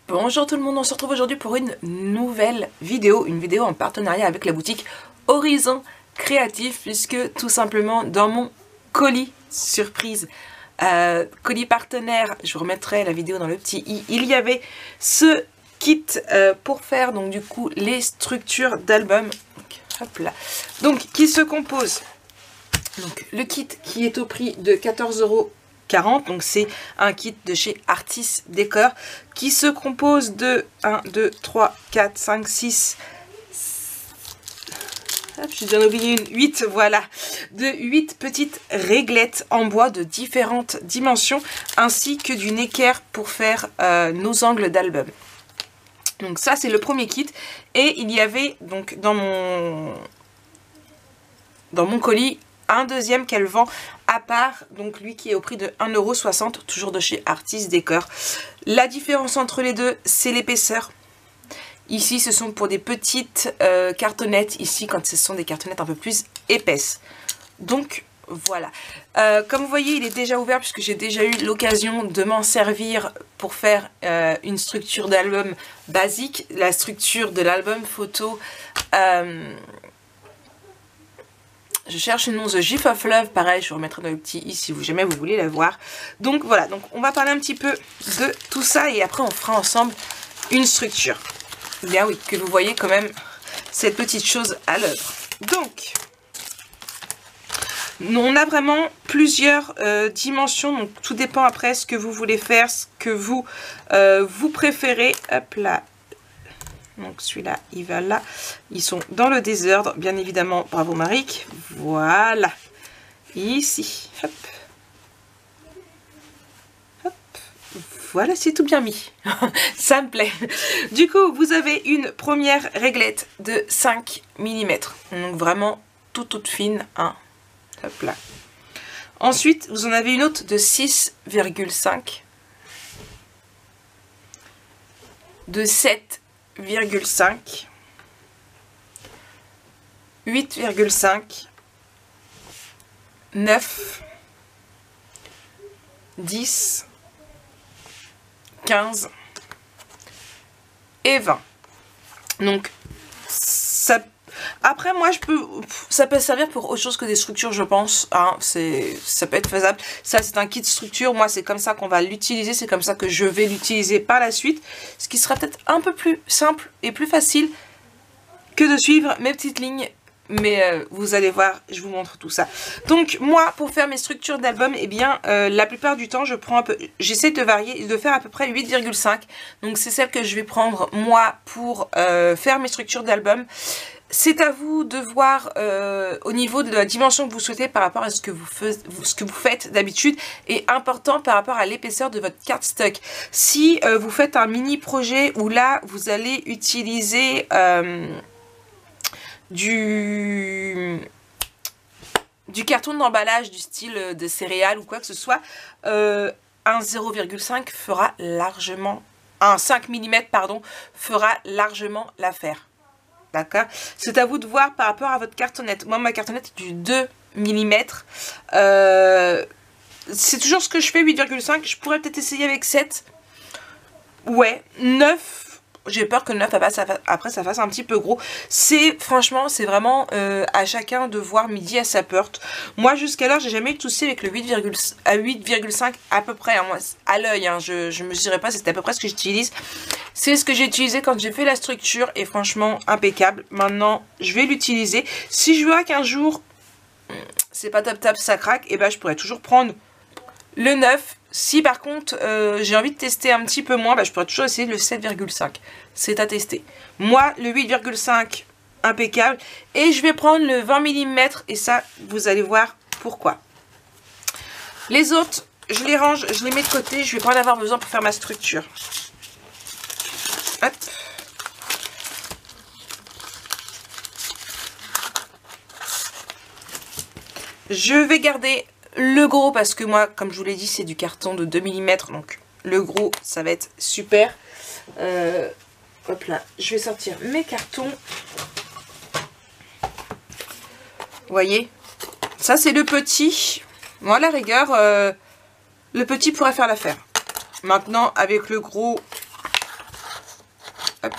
Bonjour tout le monde, on se retrouve aujourd'hui pour une nouvelle vidéo, en partenariat avec la boutique Horizon Créatif, puisque tout simplement dans mon colis surprise, colis partenaire, je vous remettrai la vidéo dans le petit i, il y avait ce kit pour faire donc du coup les structures d'albums, hop là, donc qui se compose, donc le kit qui est au prix de 14,40 €. Donc c'est un kit de chez Artis Décor qui se compose de 1, 2, 3, 4, 5, 6, j'ai bien oublié une, 8, voilà, de 8 petites réglettes en bois de différentes dimensions, ainsi que d'une équerre pour faire nos angles d'album. Donc ça c'est le premier kit, et il y avait donc dans mon colis un deuxième qu'elle vend à part, donc lui qui est au prix de 1,60 €, toujours de chez Artis Décor. La différence entre les deux, c'est l'épaisseur. Ici, ce sont pour des petites cartonnettes. Ici, quand ce sont des cartonnettes un peu plus épaisses. Donc, voilà. Comme vous voyez, il est déjà ouvert puisque j'ai déjà eu l'occasion de m'en servir pour faire une structure d'album basique. La structure de l'album photo... je cherche le nom, The GIF of Love, pareil, je vous remettrai dans le petit i si jamais vous voulez la voir. Donc voilà, donc on va parler un petit peu de tout ça et après on fera ensemble une structure. Bien oui, que vous voyez quand même cette petite chose à l'œuvre. Donc, on a vraiment plusieurs dimensions, donc tout dépend après ce que vous voulez faire, ce que vous préférez. Hop là. Donc celui-là, il va là. Ils sont dans le désordre, bien évidemment. Bravo Maric. Voilà. Ici. Hop. Hop. Voilà, c'est tout bien mis. Ça me plaît. Du coup, vous avez une première réglette de 5 mm. Donc vraiment toute fine. Hein. Hop là. Ensuite, vous en avez une autre de 6,5. De 7,5, 8,5, 9, 10, 15 et 20. Donc ça, après moi ça peut servir pour autre chose que des structures, je pense, hein, ça peut être faisable. Ça c'est un kit structure, moi c'est comme ça qu'on va l'utiliser, c'est comme ça que je vais l'utiliser par la suite, ce qui sera peut-être un peu plus simple et plus facile que de suivre mes petites lignes, mais vous allez voir, je vous montre tout ça. Donc moi pour faire mes structures d'album, eh bien la plupart du temps je prends un peu, j'essaie de varier, de faire à peu près 8,5, donc c'est celle que je vais prendre moi pour faire mes structures d'album. C'est à vous de voir au niveau de la dimension que vous souhaitez par rapport à ce que vous faites d'habitude, et important par rapport à l'épaisseur de votre cardstock. Si vous faites un mini projet où là vous allez utiliser du carton d'emballage du style de céréales ou quoi que ce soit, un 0,5 fera largement, un 5 mm pardon, fera largement l'affaire. D'accord? C'est à vous de voir par rapport à votre cartonnette. Moi, ma cartonnette est du 2 mm. C'est toujours ce que je fais, 8,5. Je pourrais peut-être essayer avec 7. Ouais, 9. J'ai peur que 9 après ça fasse un petit peu gros. Franchement, c'est vraiment à chacun de voir midi à sa porte. Moi, jusqu'alors, j'ai jamais eu de souci avec le 8,5 à peu près. Hein, moi, à l'œil, hein, je mesurais pas, c'était à peu près ce que j'utilise. C'est ce que j'ai utilisé quand j'ai fait la structure et franchement, impeccable. Maintenant, je vais l'utiliser. Si je vois qu'un jour, c'est pas top, ça craque, et ben je pourrais toujours prendre le 9. Si par contre j'ai envie de tester un petit peu moins, bah, je pourrais toujours essayer le 7,5. C'est à tester. Moi, le 8,5, impeccable. Et je vais prendre le 20 mm et ça, vous allez voir pourquoi. Les autres, je les range, je les mets de côté. Je vais pas en avoir besoin pour faire ma structure. Hop. Je vais garder le gros parce que moi, comme je vous l'ai dit, c'est du carton de 2 mm. Donc le gros, ça va être super. Hop là, je vais sortir mes cartons. Vous voyez, ça c'est le petit. Moi, à la rigueur, le petit pourrait faire l'affaire. Maintenant, avec le gros, Hop.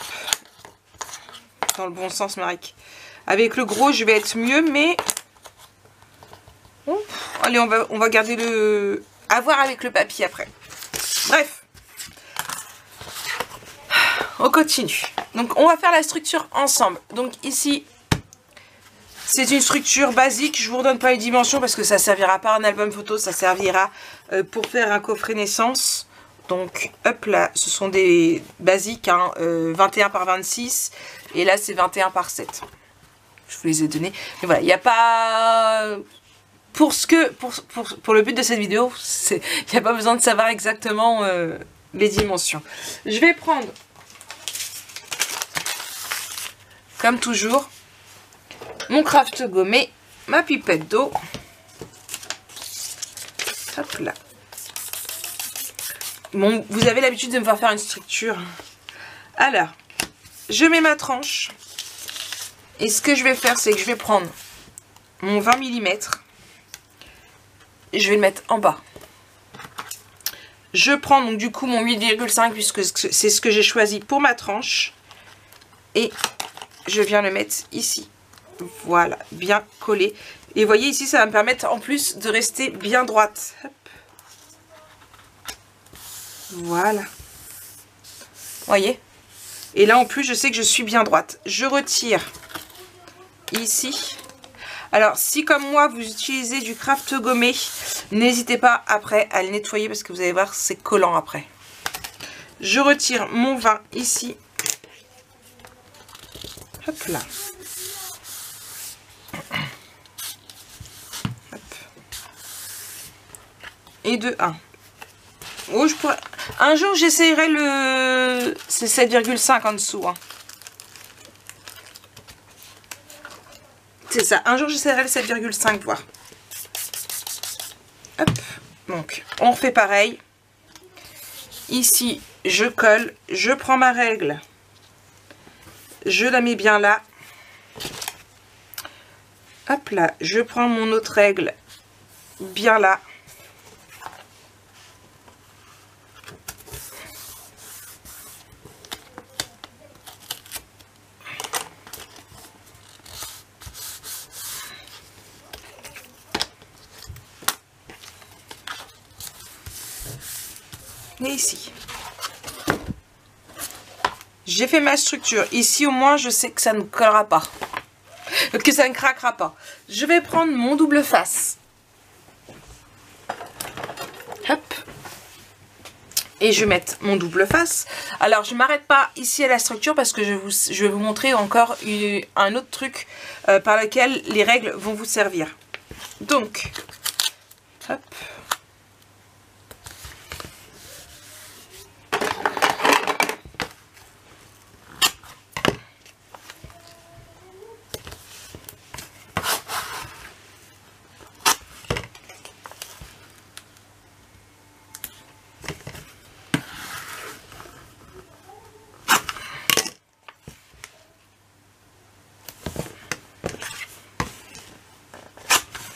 Dans le bon sens, Maric. Avec le gros, je vais être mieux, mais... Allez, on va garder le... À voir avec le papier après. Bref. On continue. Donc, on va faire la structure ensemble. Donc, ici, c'est une structure basique. Je ne vous redonne pas les dimensions parce que ça ne servira pas en album photo. Ça servira pour faire un coffret naissance. Donc, hop là, ce sont des basiques, hein, 21 par 26. Et là, c'est 21 par 7. Je vous les ai donnés. Mais voilà, il n'y a pas... Pour le but de cette vidéo, il n'y a pas besoin de savoir exactement les dimensions. Je vais prendre, comme toujours, mon craft gommé, ma pipette d'eau. Hop là. Bon, vous avez l'habitude de me voir faire une structure. Alors, je mets ma tranche. Et ce que je vais faire, c'est que je vais prendre mon 20 mm. Et je vais le mettre en bas. Je prends donc du coup mon 8,5 puisque c'est ce que j'ai choisi pour ma tranche. Et je viens le mettre ici. Voilà, bien collé. Et vous voyez ici, ça va me permettre en plus de rester bien droite. Hop. Voilà. Vous voyez? Et là en plus, je sais que je suis bien droite. Je retire ici. Alors, si comme moi, vous utilisez du craft gommé, n'hésitez pas après à le nettoyer parce que vous allez voir, c'est collant après. Je retire mon 20 ici. Hop là. Hop. Et de 1. Oh, je pourrais... Un jour, j'essayerai le... C'est 7,5 en dessous. Hein. C'est ça. Un jour, j'essaierai le 7,5 voir. Hop. Donc, on refait pareil. Ici, je colle. Je prends ma règle. Je la mets bien là. Hop là. Je prends mon autre règle. Bien là. Et ici. J'ai fait ma structure. Ici, au moins, je sais que ça ne collera pas. Que ça ne craquera pas. Je vais prendre mon double face. Hop. Et je vais mettre mon double face. Alors, je ne m'arrête pas ici à la structure parce que je vais vous montrer encore un autre truc par lequel les règles vont vous servir. Donc, hop.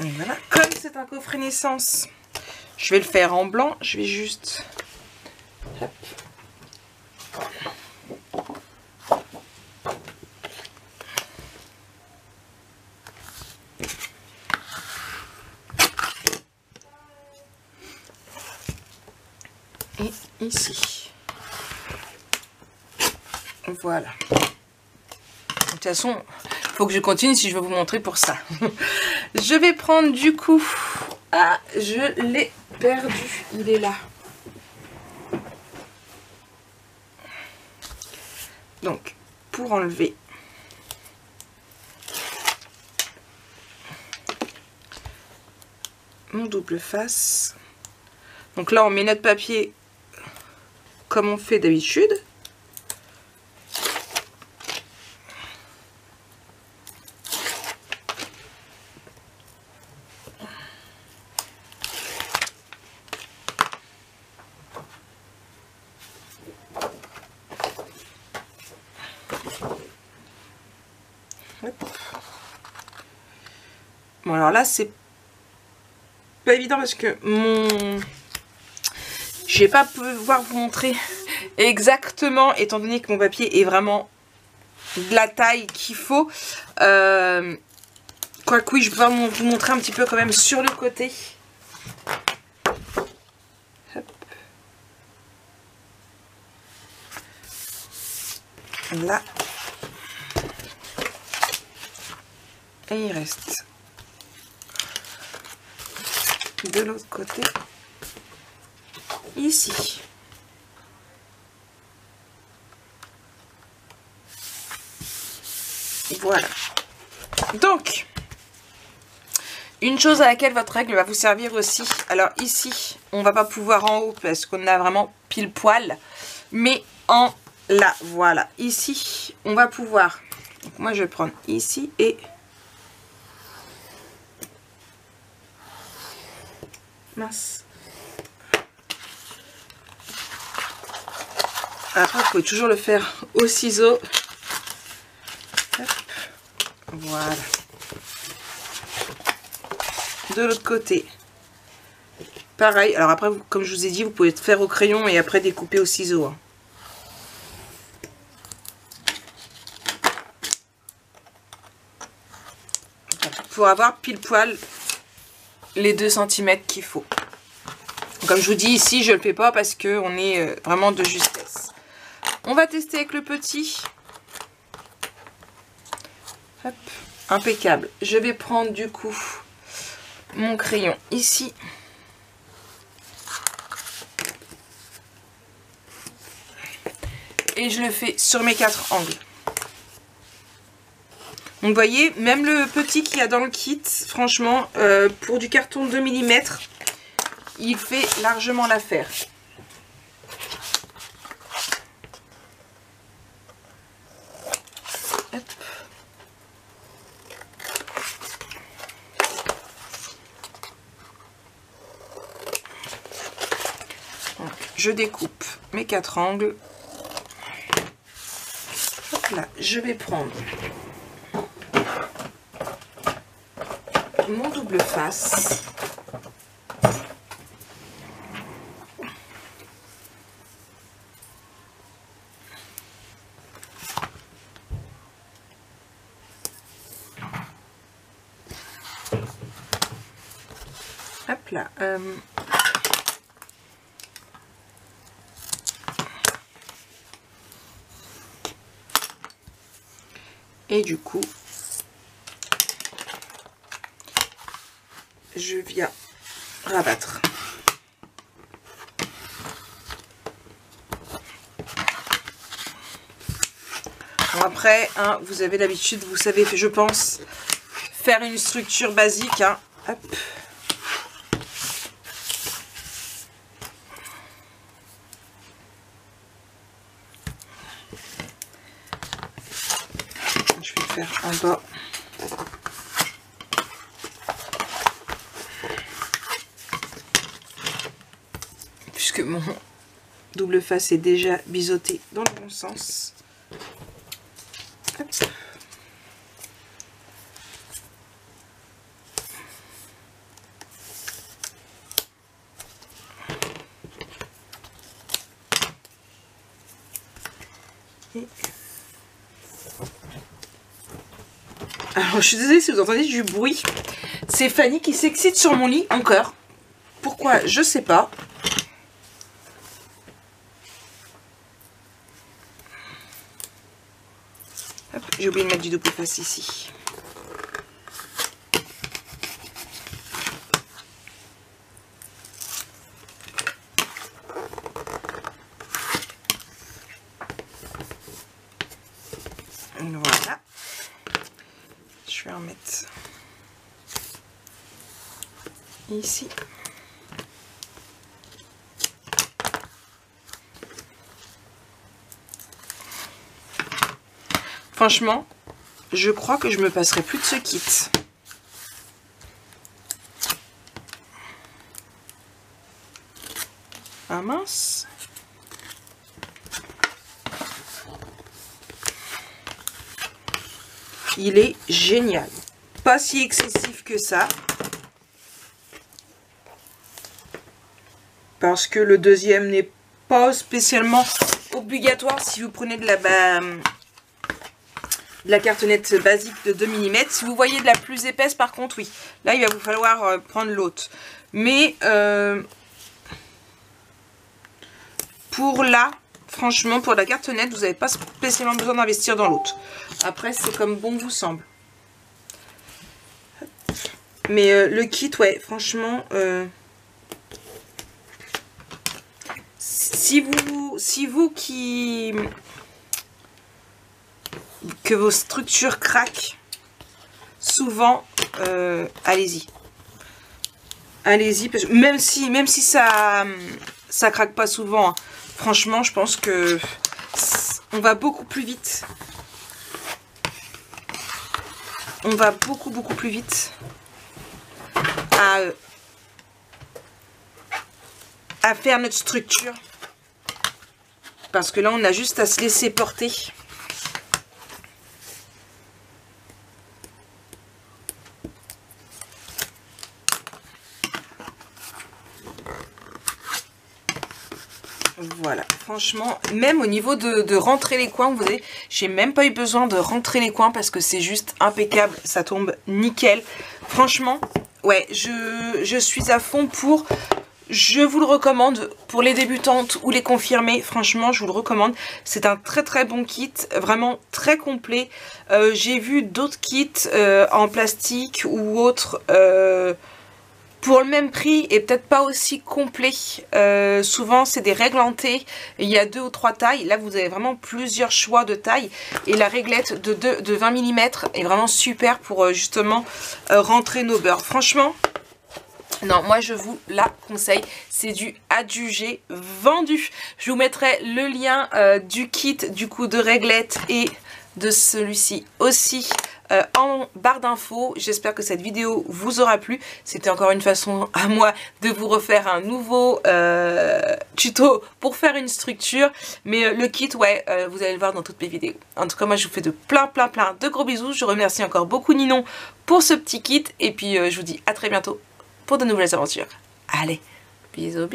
Et voilà, comme c'est un coffret naissance, je vais le faire en blanc. Je vais juste... Hop. Et ici. Voilà. De toute façon... Faut que je continue si je veux vous montrer pour ça. Je vais prendre du coup... Ah, je l'ai perdu. Il est là. Donc, pour enlever... mon double face. Donc là, on met notre papier comme on fait d'habitude. Bon, alors là, c'est pas évident parce que je vais pas pouvoir vous montrer exactement, étant donné que mon papier est vraiment de la taille qu'il faut. Quoique oui, je vais vous montrer un petit peu quand même sur le côté. Hop. Là. Et il reste de l'autre côté, ici. Voilà. Donc, une chose à laquelle votre règle va vous servir aussi. Alors ici, on va pas pouvoir en haut parce qu'on a vraiment pile poil. Mais en là, voilà. Ici, on va pouvoir. Donc moi, je vais prendre ici et... Mince. Après, vous pouvez toujours le faire au ciseau. Hop. Voilà. De l'autre côté. Pareil. Alors après, comme je vous ai dit, vous pouvez le faire au crayon et après découper au ciseau. Hein. Pour avoir pile poil les 2 cm qu'il faut. Comme je vous dis ici, je ne le fais pas parce qu'on est vraiment de justesse. On va tester avec le petit. Hop, impeccable. Je vais prendre du coup mon crayon ici. Et je le fais sur mes 4 angles. Donc vous voyez, même le petit qu'il y a dans le kit, franchement, pour du carton 2 mm, il fait largement l'affaire. Je découpe mes 4 angles. Hop là, je vais prendre mon double face. Hop là. Et du coup, je viens rabattre. Bon, après, hein, vous avez l'habitude, vous savez, je pense, faire une structure basique. Hein. Hop. Je vais le faire en bas. Puisque mon double face est déjà biseauté dans le bon sens. Hop. Et... Alors, je suis désolée si vous entendez du bruit. C'est Fanny qui s'excite sur mon lit encore. Pourquoi? Je sais pas. J'ai oublié de mettre du double face ici. Voilà. Je vais en mettre ici. Franchement, je crois que je me passerai plus de ce kit. Ah mince. Il est génial. Pas si excessif que ça. Parce que le deuxième n'est pas spécialement obligatoire si vous prenez de la cartonnette basique de 2 mm. Si vous voyez de la plus épaisse, par contre, oui. Là, il va vous falloir prendre l'autre. Mais pour là, franchement, pour la cartonnette, vous n'avez pas spécialement besoin d'investir dans l'autre. Après, c'est comme bon vous semble. Mais le kit, ouais, franchement, si vous que vos structures craquent souvent, allez-y. Allez-y, même si ça craque pas souvent, hein, franchement, je pense que on va beaucoup plus vite. On va beaucoup plus vite à faire notre structure. Parce que là, on a juste à se laisser porter. Voilà, franchement, même au niveau de rentrer les coins, vous voyez, j'ai même pas eu besoin de rentrer les coins parce que c'est juste impeccable, ça tombe nickel. Franchement, ouais, je suis à fond pour... Je vous le recommande pour les débutantes ou les confirmées. Franchement, je vous le recommande. C'est un très bon kit, vraiment très complet. J'ai vu d'autres kits en plastique ou autres pour le même prix et peut-être pas aussi complet. Souvent, c'est des réglentés. Il y a 2 ou 3 tailles. Là, vous avez vraiment plusieurs choix de taille. Et la réglette de 20 mm est vraiment super pour justement rentrer nos beurres. Franchement... Non, moi je vous la conseille, c'est du adjugé vendu. Je vous mettrai le lien du kit, du coup de réglette et de celui-ci aussi en barre d'infos. J'espère que cette vidéo vous aura plu. C'était encore une façon à moi de vous refaire un nouveau tuto pour faire une structure. Mais le kit, ouais, vous allez le voir dans toutes mes vidéos. En tout cas, moi je vous fais de plein de gros bisous. Je remercie encore beaucoup Ninon pour ce petit kit. Et puis je vous dis à très bientôt pour de nouvelles aventures. Allez, bisous.